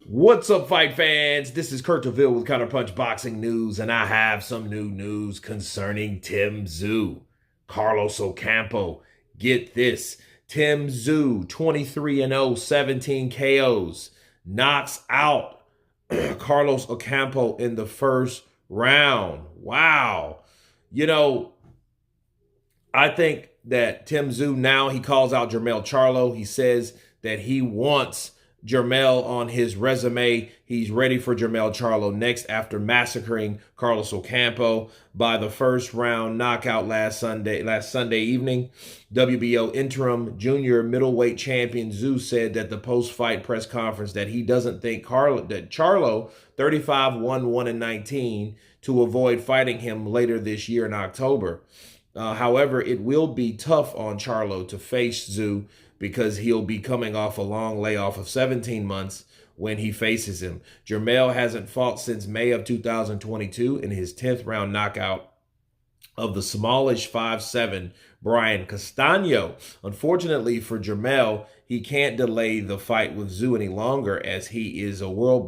What's up, fight fans? This is Kurt DeVille with Counterpunch Boxing News, and I have some new news concerning Tszyu. Carlos Ocampo. Get this. Tszyu, 23-0, 17 KOs, knocks out Carlos Ocampo in the first round. Wow. You know, I think that Tszyu now, he calls out Jermell Charlo. He says that he wants Jermell on his resume. He's ready for Jermell Charlo next after massacring Carlos Ocampo by the first round knockout last Sunday evening. WBO interim junior middleweight champion Tszyu said that the post-fight press conference that he doesn't think Charlo 35-1-1-19 to avoid fighting him later this year in October. However, it will be tough on Charlo to face Tszyu because he'll be coming off a long layoff of 17 months when he faces him. Jermell hasn't fought since May of 2022 in his 10th round knockout of the smallish 5'7" Brian Castaño. Unfortunately for Jermell, he can't delay the fight with Tszyu any longer as he is he's the World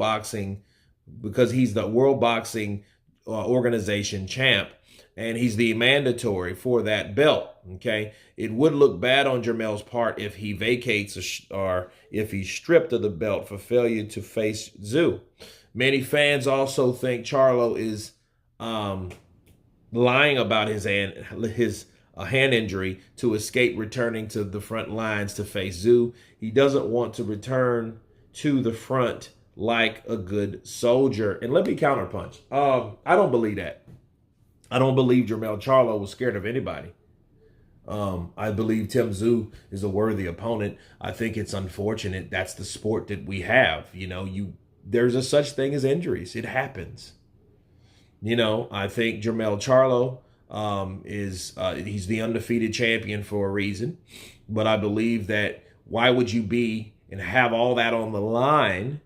Boxing Organization champ, and he's the mandatory for that belt. Okay, it would look bad on Jermell's part if he vacates or if he's stripped of the belt for failure to face Tszyu. Many fans also think Charlo is lying about his hand injury to escape returning to the front lines to face Tszyu. He doesn't want to return to the front like a good soldier. And let me counterpunch. I don't believe that. I don't believe Jermell Charlo was scared of anybody. I believe Tszyu is a worthy opponent. I think it's unfortunate. That's the sport that we have. You know, there's a such thing as injuries. It happens. You know, I think Jermell Charlo he's the undefeated champion for a reason. But I believe that why would you be and have all that on the line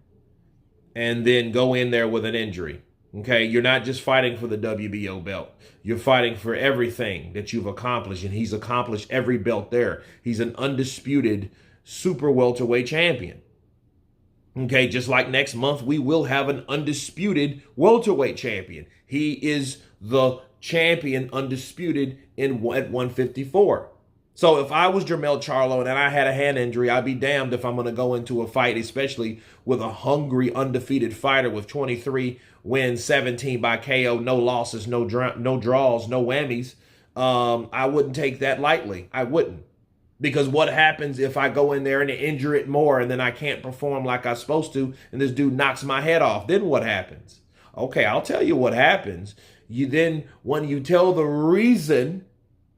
and then go in there with an injury? Okay, you're not just fighting for the WBO belt. You're fighting for everything that you've accomplished, and he's accomplished every belt there. He's an undisputed super welterweight champion. Okay, just like next month, we will have an undisputed welterweight champion. He is the champion undisputed at 154. So if I was Jermell Charlo and I had a hand injury, I'd be damned if I'm going to go into a fight, especially with a hungry, undefeated fighter with 23 wins, 17 by KO, no losses, no draws, no whammies. I wouldn't take that lightly. I wouldn't. Because what happens if I go in there and injure it more and then I can't perform like I'm supposed to and this dude knocks my head off? Then what happens? Okay, I'll tell you what happens. When you tell the reason,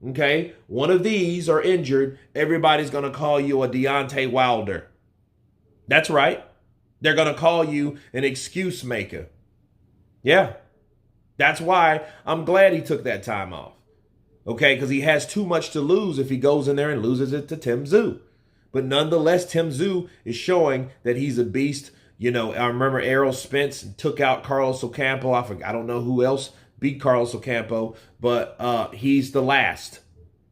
okay, one of these are injured, everybody's going to call you a Deontay Wilder. That's right. They're going to call you an excuse maker. Yeah. That's why I'm glad he took that time off. Okay, because he has too much to lose if he goes in there and loses it to Tszyu. But nonetheless, Tszyu is showing that he's a beast. You know, I remember Errol Spence took out Carlos Ocampo. I don't know who else beat Carlos Ocampo, but he's the last.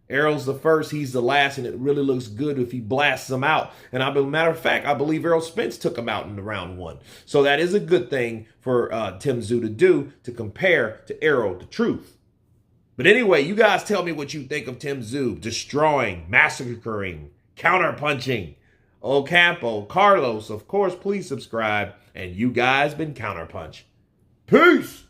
Errol's the first, he's the last, and it really looks good if he blasts him out. And matter of fact, I believe Errol Spence took him out in the round one. So that is a good thing for Tszyu to do, to compare to Errol, the truth. But anyway, you guys tell me what you think of Tszyu destroying, massacring, counterpunching Ocampo, Carlos. Of course, please subscribe. And you guys been Counterpunch. Peace!